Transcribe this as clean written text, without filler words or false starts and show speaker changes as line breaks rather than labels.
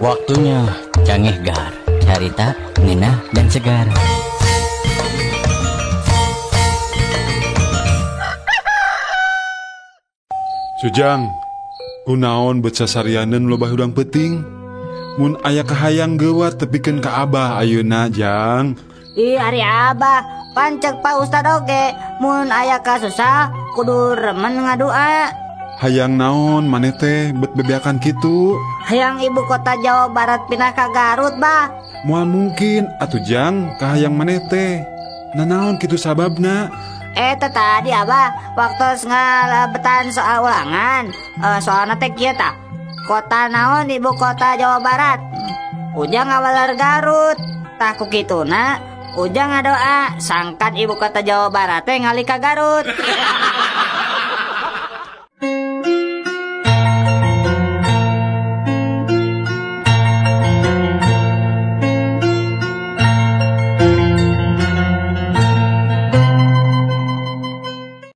Waktunya Cangeh Gar, carita ngeunah dan segar.
Sujang, kunaon beut sasarianeun loba hudang peuting. Mun aya kahayang geuwat tepikeun ka Abah ayeuna, Jang.
Ih, ari Abah, pancek Pak Ustad oge, mun aya kasusah kudu remen ngadua.
Hayang naon maneh teh beut bebeakan kitu?
Hayang ibu kota Jawa Barat pindah ka Garut, Bah.
Moal mungkin atuh Jang, kahayang maneh teh. Nanaon kitu sababna?
Tadi Abah waktu ngalebetan soal ulangan, soalna teh kieu tah. Kota naon ibu kota Jawa Barat? Ujang ngawaler Garut. Tah ku kituna Ujang ngadoa sangkan ibu kota Jawa Barat teh ngalih ka Garut.